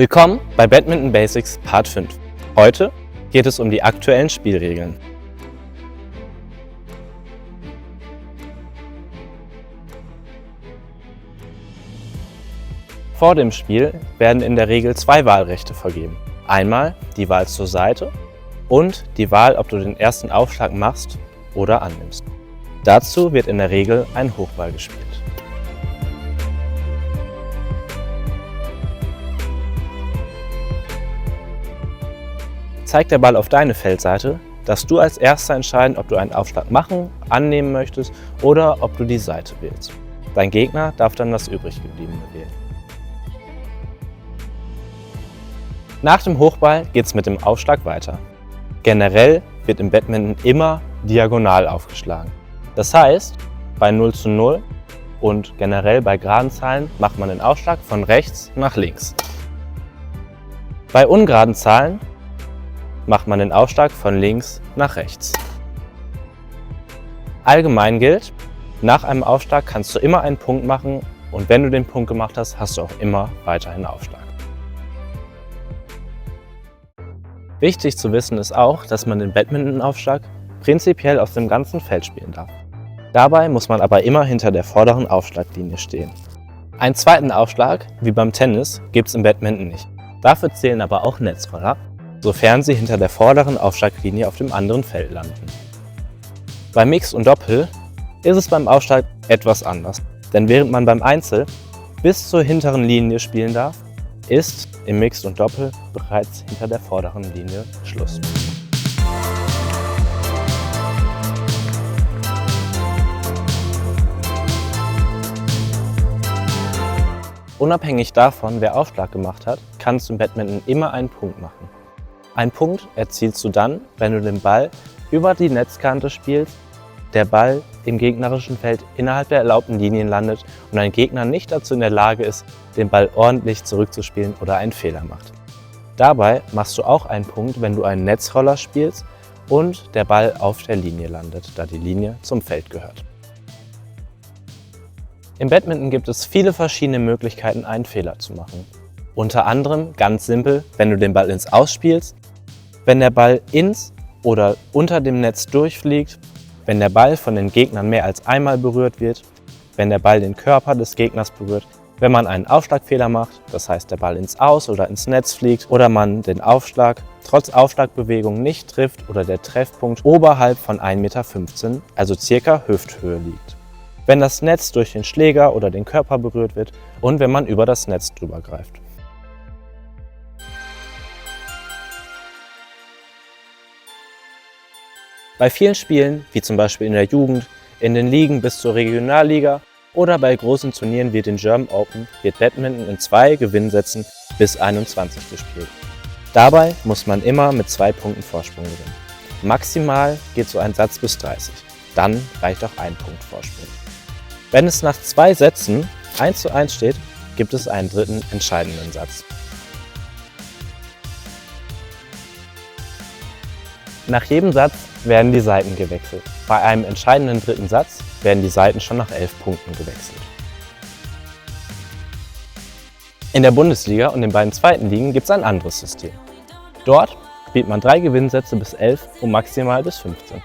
Willkommen bei Badminton Basics Part 5. Heute geht es um die aktuellen Spielregeln. Vor dem Spiel werden in der Regel zwei Wahlrechte vergeben. Einmal die Wahl zur Seite und die Wahl, ob du den ersten Aufschlag machst oder annimmst. Dazu wird in der Regel ein Hochball gespielt. Zeigt der Ball auf deine Feldseite, darfst du als Erster entscheiden, ob du einen Aufschlag machen, annehmen möchtest oder ob du die Seite wählst. Dein Gegner darf dann das übriggebliebene wählen. Nach dem Hochball geht es mit dem Aufschlag weiter. Generell wird im Badminton immer diagonal aufgeschlagen. Das heißt, bei 0:0 und generell bei geraden Zahlen macht man den Aufschlag von rechts nach links. Bei ungeraden Zahlen macht man den Aufschlag von links nach rechts. Allgemein gilt, nach einem Aufschlag kannst du immer einen Punkt machen und wenn du den Punkt gemacht hast, hast du auch immer weiterhin Aufschlag. Wichtig zu wissen ist auch, dass man den Badminton-Aufschlag prinzipiell auf dem ganzen Feld spielen darf. Dabei muss man aber immer hinter der vorderen Aufschlaglinie stehen. Einen zweiten Aufschlag, wie beim Tennis, gibt es im Badminton nicht. Dafür zählen aber auch Netzroller, sofern sie hinter der vorderen Aufschlaglinie auf dem anderen Feld landen. Bei Mix und Doppel ist es beim Aufschlag etwas anders, denn während man beim Einzel bis zur hinteren Linie spielen darf, ist im Mix und Doppel bereits hinter der vorderen Linie Schluss. Unabhängig davon, wer Aufschlag gemacht hat, kannst du im Badminton immer einen Punkt machen. Einen Punkt erzielst du dann, wenn du den Ball über die Netzkante spielst, der Ball im gegnerischen Feld innerhalb der erlaubten Linien landet und dein Gegner nicht dazu in der Lage ist, den Ball ordentlich zurückzuspielen oder einen Fehler macht. Dabei machst du auch einen Punkt, wenn du einen Netzroller spielst und der Ball auf der Linie landet, da die Linie zum Feld gehört. Im Badminton gibt es viele verschiedene Möglichkeiten, einen Fehler zu machen. Unter anderem, ganz simpel, wenn du den Ball ins Aus spielst, wenn der Ball ins oder unter dem Netz durchfliegt, wenn der Ball von den Gegnern mehr als einmal berührt wird, wenn der Ball den Körper des Gegners berührt, wenn man einen Aufschlagfehler macht, das heißt der Ball ins Aus oder ins Netz fliegt oder man den Aufschlag trotz Aufschlagbewegung nicht trifft oder der Treffpunkt oberhalb von 1,15 m, also circa Hüfthöhe liegt. Wenn das Netz durch den Schläger oder den Körper berührt wird und wenn man über das Netz drüber greift. Bei vielen Spielen, wie zum Beispiel in der Jugend, in den Ligen bis zur Regionalliga oder bei großen Turnieren wie den German Open, wird Badminton in 2 Gewinnsätzen bis 21 gespielt. Dabei muss man immer mit 2 Punkten Vorsprung gewinnen. Maximal geht so ein Satz bis 30, dann reicht auch ein Punkt Vorsprung. Wenn es nach 2 Sätzen 1:1 steht, gibt es einen dritten entscheidenden Satz. Nach jedem Satz werden die Seiten gewechselt. Bei einem entscheidenden dritten Satz werden die Seiten schon nach 11 Punkten gewechselt. In der Bundesliga und den beiden zweiten Ligen gibt es ein anderes System. Dort spielt man 3 Gewinnsätze bis 11 und maximal bis 15.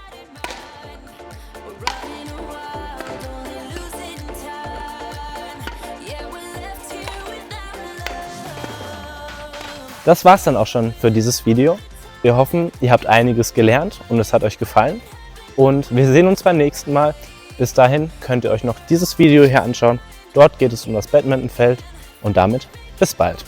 Das war's dann auch schon für dieses Video. Wir hoffen, ihr habt einiges gelernt und es hat euch gefallen. Und wir sehen uns beim nächsten Mal. Bis dahin könnt ihr euch noch dieses Video hier anschauen. Dort geht es um das Badmintonfeld und damit bis bald.